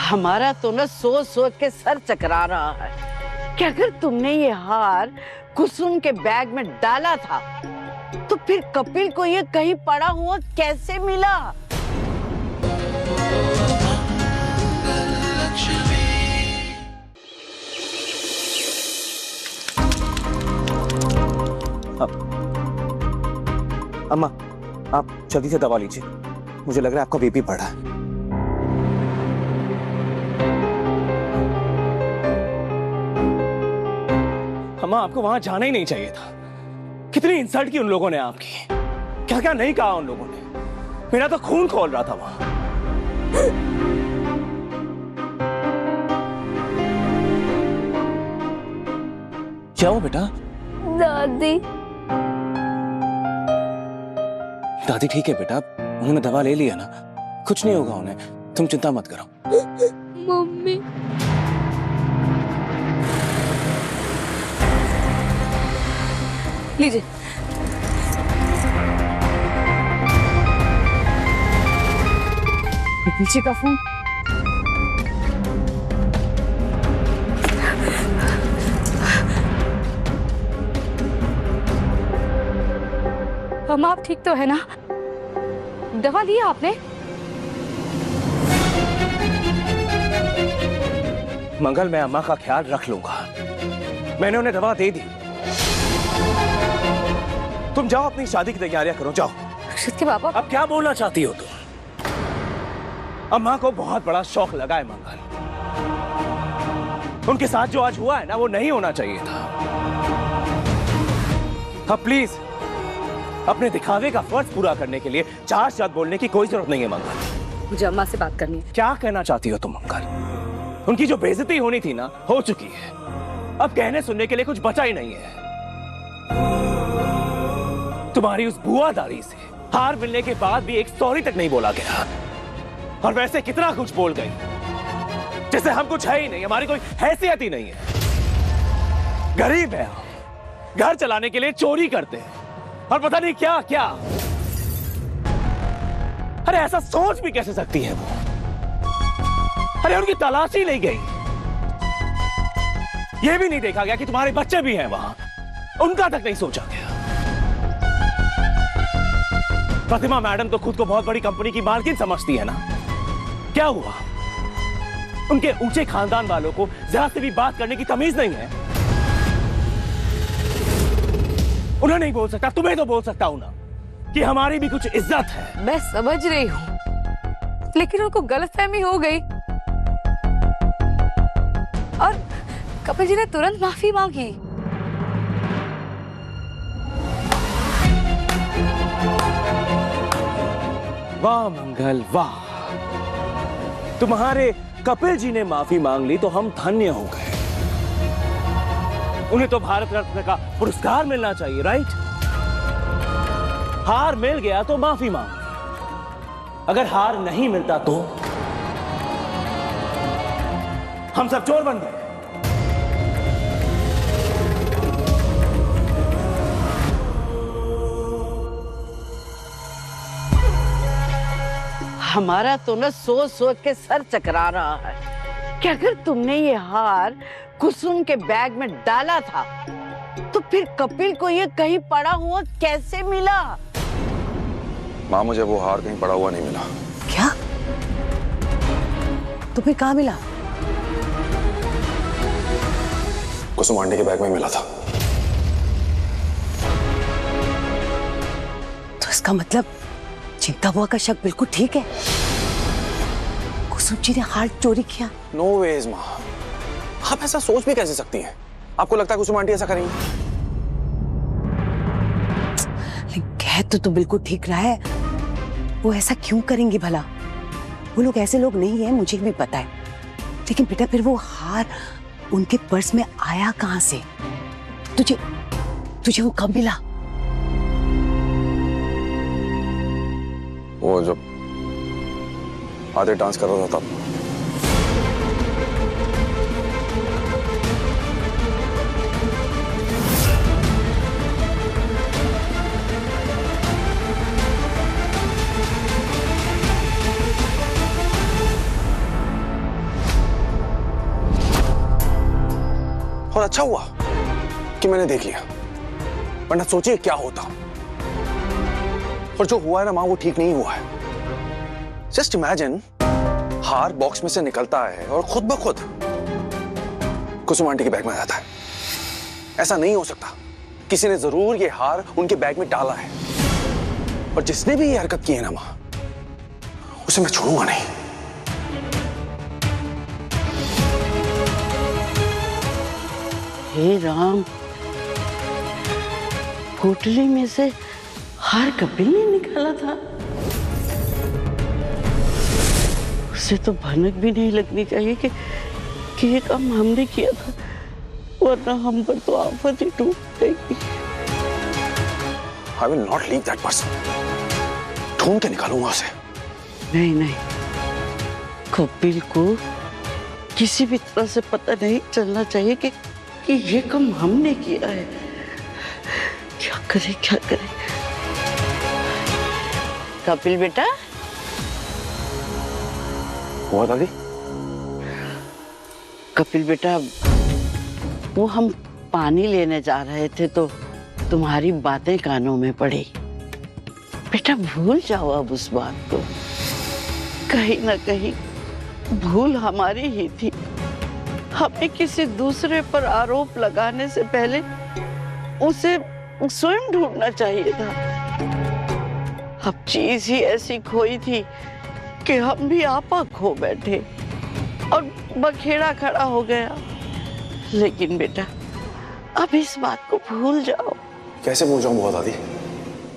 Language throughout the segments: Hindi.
हमारा तो ना सोच सोच के सर चकरा रहा है कि अगर तुमने ये हार कुसुम के बैग में डाला था तो फिर कपिल को ये कहीं पड़ा हुआ कैसे मिला? अम्मा, आप जल्दी से दवा लीजिए। मुझे लग रहा है आपका बीपी बढ़ा है। अम्मा, आपको वहां जाना ही नहीं चाहिए था। कितनी इंसल्ट की उन लोगों ने आपकी। क्या क्या नहीं कहा उन लोगों ने। मेरा तो खून खौल रहा था वहां। क्या हुआ बेटा? दादी। दादी ठीक है बेटा, उन्होंने दवा ले लिया ना, कुछ नहीं होगा उन्हें, तुम चिंता मत करो। मम्मी। लीजिए। पीछे का फोन। अम्मा, आप ठीक तो है ना? दवा लिया आपने? मंगल, मैं अम्मा का ख्याल रख लूंगा। मैंने उन्हें दवा दे दी। तुम जाओ अपनी शादी की तैयारियां करो, जाओ। अक्षत के पापा। अब क्या बोलना चाहती हो तुम? अम्मा को बहुत बड़ा शौक लगा है मंगल। उनके साथ जो आज हुआ है ना, वो नहीं होना चाहिए था। अब प्लीज अपने दिखावे का फर्ज पूरा करने के लिए चार शब्द बोलने की कोई जरूरत नहीं है मंगल। मुझे अम्मा से बात करनी है। क्या कहना चाहती हो तुम मंगल? उनकी जो बेइज्जती होनी थी ना, हो चुकी है। अब कहने सुनने के लिए कुछ बचा ही नहीं है। तुम्हारी उस बुआदारी से हार मिलने के बाद भी एक सॉरी तक नहीं बोला गया, और वैसे कितना कुछ बोल गई जैसे हम कुछ है ही नहीं, हमारी कोई हैसियत ही नहीं है। गरीब है हम, घर चलाने के लिए चोरी करते हैं और पता नहीं क्या क्या। अरे ऐसा सोच भी कैसे सकती है वो? अरे उनकी तलाश ही नहीं गई। ये भी नहीं देखा गया कि तुम्हारे बच्चे भी हैं वहां, उनका तक नहीं सोचा गया। प्रतिमा मैडम तो खुद को बहुत बड़ी कंपनी की मालकिन समझती है ना। क्या हुआ? उनके ऊंचे खानदान वालों को जरा से भी बात करने की तमीज नहीं है। उन्हें नहीं बोल सकता, तुम्हें तो बोल सकता हूं ना कि हमारी भी कुछ इज्जत है। मैं समझ रही हूँ, लेकिन उनको गलतफहमी हो गई और कपिल जी ने तुरंत माफी मांगी। वाह मंगल वाह, तुम्हारे कपिल जी ने माफी मांग ली तो हम धन्य हो गए। उन्हें तो भारत रत्न का पुरस्कार मिलना चाहिए, राइट? हार मिल गया तो माफी मांग ली, अगर हार नहीं मिलता तो हम सब चोर बन गए। हमारा तो ना सोच सोच के सर चकरा रहा है कि अगर तुमने ये हार कुसुम के बैग में डाला था तो फिर कपिल को ये कहीं पड़ा हुआ कैसे मिला? माँ, मुझे वो हार कहीं पड़ा हुआ नहीं मिला। क्या? तो फिर कहाँ मिला? कुसुम आंटी के बैग में मिला था। तो इसका मतलब चिंता बुआ का शक बिल्कुल ठीक है। कुसुम जी ने हार चोरी किया। नो वेज माँ, आप ऐसा सोच भी कैसे सकती हैं? आपको लगता है कुसुम आंटी ऐसा करेंगी? कह तो बिल्कुल ठीक रहा है, वो ऐसा क्यों करेंगी भला? वो लोग ऐसे लोग नहीं है, मुझे भी पता है। लेकिन बेटा फिर वो हार उनके पर्स में आया कहां से? तुझे वो कब मिला? वो जब आधे डांस कर रहा था तब। और अच्छा हुआ कि मैंने देख लिया, वरना सोचिए क्या होता। और जो हुआ है ना मां, वो ठीक नहीं हुआ है। जस्ट इमेजिन, हार बॉक्स में से निकलता है और खुद ब खुद कुसुम आंटी के बैग में आ जाता है। ऐसा नहीं हो सकता, किसी ने जरूर ये हार उनके बैग में डाला है। और जिसने भी ये हरकत की है ना मां, उसे मैं छोड़ूंगा नहीं। हे राम, पोटली में से हार कपिल ने निकाला था। उसे तो भनक भी नहीं लगनी चाहिए कि ये काम हमने किया था, वरना हम पर तो आफत ही टूट गई। I will not leave that person. ढूंढ के निकालूंगा उसे। नहीं नहीं, कपिल को किसी भी तरह से पता नहीं चलना चाहिए कि ये काम हमने किया है। क्या करे क्या करे। कपिल बेटा, हुआ दादी? कपिल बेटा, वो हम पानी लेने जा रहे थे तो तुम्हारी बातें कानों में पड़ी। बेटा भूल जाओ अब उस बात को। कहीं ना कहीं भूल हमारी ही थी। हमें किसी दूसरे पर आरोप लगाने से पहले उसे स्वयं ढूंढना चाहिए था। अब चीज ही ऐसी खोई थी कि हम भी आपा खो बैठे और बखेड़ा खड़ा हो गया। लेकिन बेटा, अब इस बात को भूल जाओ। कैसे भूल जाऊं बुआ दादी?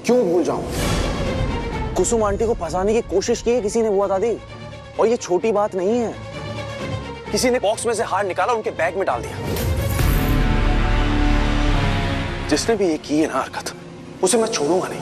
क्यों भूल जाऊं? कुसुम आंटी को फंसाने की कोशिश की है किसी ने बुआ दादी, और ये छोटी बात नहीं है। किसी ने बॉक्स में से हार निकाला, उनके बैग में डाल दिया। जिसने भी ये की है ना हरकत, उसे मैं छोड़ूंगा नहीं।